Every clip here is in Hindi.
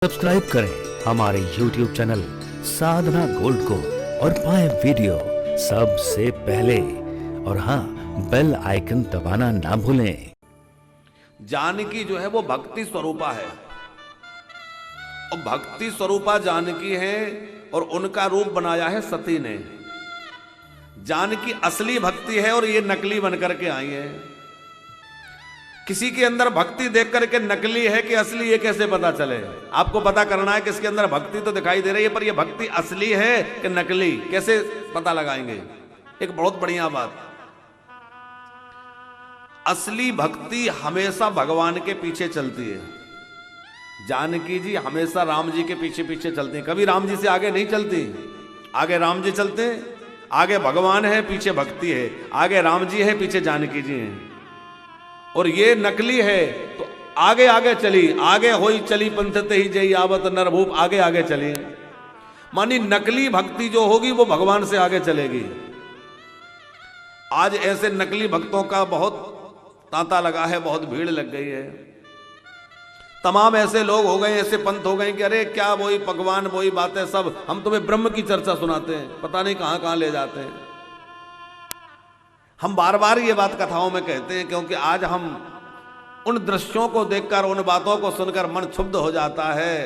सब्सक्राइब करें हमारे YouTube चैनल साधना गोल्ड को और पाएं वीडियो सबसे पहले। और हाँ, बेल आइकन दबाना ना भूलें। जानकी जो है वो भक्ति स्वरूपा है और भक्ति स्वरूपा जानकी है और उनका रूप बनाया है सती ने। जानकी असली भक्ति है और ये नकली बनकर के आई है। किसी के अंदर भक्ति देख करके नकली है कि असली ये कैसे पता चले? आपको पता करना है कि इसके अंदर भक्ति तो दिखाई दे रही है पर ये भक्ति असली है कि नकली, कैसे पता लगाएंगे? एक बहुत बढ़िया बात, असली भक्ति हमेशा भगवान के पीछे चलती है। जानकी जी हमेशा राम जी के पीछे पीछे चलती हैं, कभी राम जी से आगे नहीं चलती। आगे राम जी चलते हैं, आगे भगवान है, पीछे भक्ति है। आगे राम जी है, पीछे जानकी जी हैं। और ये नकली है तो आगे आगे चली, आगे होई चली पंथते ही जई आवत नरभूप, आगे आगे चली। मानी नकली भक्ति जो होगी वो भगवान से आगे चलेगी। आज ऐसे नकली भक्तों का बहुत तांता लगा है, बहुत भीड़ लग गई है। तमाम ऐसे लोग हो गए, ऐसे पंथ हो गए कि अरे क्या वही भगवान वही बातें, सब हम तुम्हें ब्रह्म की चर्चा सुनाते हैं, पता नहीं कहां कहां ले जाते हैं। हम बार बार ये बात कथाओं में कहते हैं क्योंकि आज हम उन दृश्यों को देखकर, उन बातों को सुनकर मन क्षुब्ध हो जाता है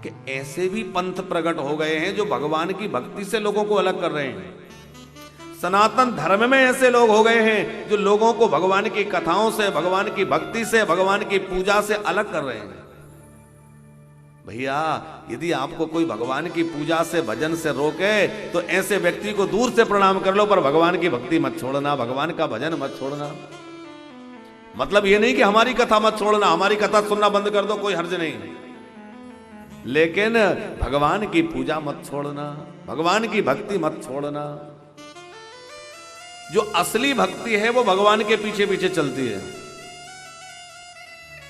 कि ऐसे भी पंथ प्रकट हो गए हैं जो भगवान की भक्ति से लोगों को अलग कर रहे हैं। सनातन धर्म में ऐसे लोग हो गए हैं जो लोगों को भगवान की कथाओं से, भगवान की भक्ति से, भगवान की पूजा से अलग कर रहे हैं। भैया, यदि आपको कोई भगवान की पूजा से, भजन से रोके तो ऐसे व्यक्ति को दूर से प्रणाम कर लो, पर भगवान की भक्ति मत छोड़ना, भगवान का भजन मत छोड़ना। मतलब ये नहीं कि हमारी कथा मत छोड़ना, हमारी कथा सुनना बंद कर दो, कोई हर्ज नहीं, लेकिन भगवान की पूजा मत छोड़ना, भगवान की भक्ति मत छोड़ना। जो असली भक्ति है वो भगवान के पीछे पीछे चलती है।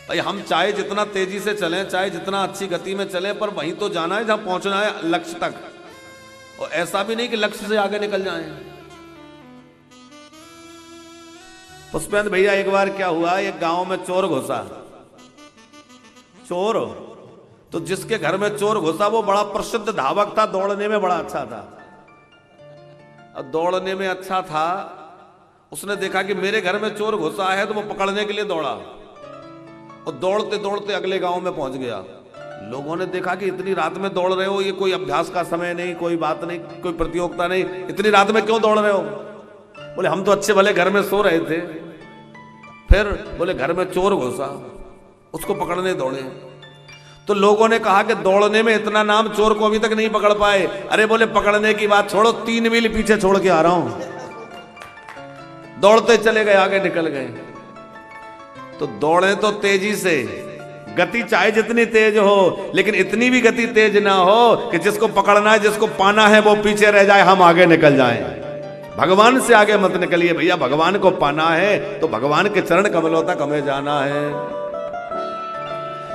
भाई, हम चाहे जितना तेजी से चलें, चाहे जितना अच्छी गति में चलें, पर वहीं तो जाना है जहां पहुंचना है, लक्ष्य तक। और ऐसा भी नहीं कि लक्ष्य से आगे निकल जाएं। पुष्पेंद्र भैया, एक बार क्या हुआ, एक गांव में चोर घुसा। चोर तो जिसके घर में चोर घुसा वो बड़ा प्रसिद्ध धावक था, दौड़ने में बड़ा अच्छा था। अब दौड़ने में अच्छा था, उसने देखा कि मेरे घर में चोर घुसा है, तो वो पकड़ने के लिए दौड़ा और दौड़ते दौड़ते अगले गांव में पहुंच गया। लोगों ने देखा कि इतनी रात में दौड़ रहे हो, ये कोई अभ्यास का समय नहीं, कोई बात नहीं, कोई प्रतियोगिता नहीं, इतनी रात में क्यों दौड़ रहे हो? बोले हम तो अच्छे भले घर में सो रहे थे। फिर बोले घर में चोर घुसा, उसको पकड़ने दौड़े। तो लोगों ने कहा कि दौड़ने में इतना नाम, चोर को अभी तक नहीं पकड़ पाए। अरे बोले पकड़ने की बात छोड़ो, 3 मील पीछे छोड़ के आ रहा हूं। दौड़ते चले गए, आगे निकल गए। तो दौड़े तो तेजी से, गति चाहे जितनी तेज हो, लेकिन इतनी भी गति तेज ना हो कि जिसको पकड़ना है, जिसको पाना है वो पीछे रह जाए, हम आगे निकल जाएं। भगवान से आगे मत निकलिए भैया, भगवान को पाना है तो भगवान के चरण कमलों तक हमें जाना है।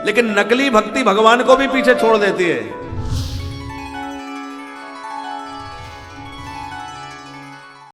लेकिन नकली भक्ति भगवान को भी पीछे छोड़ देती है।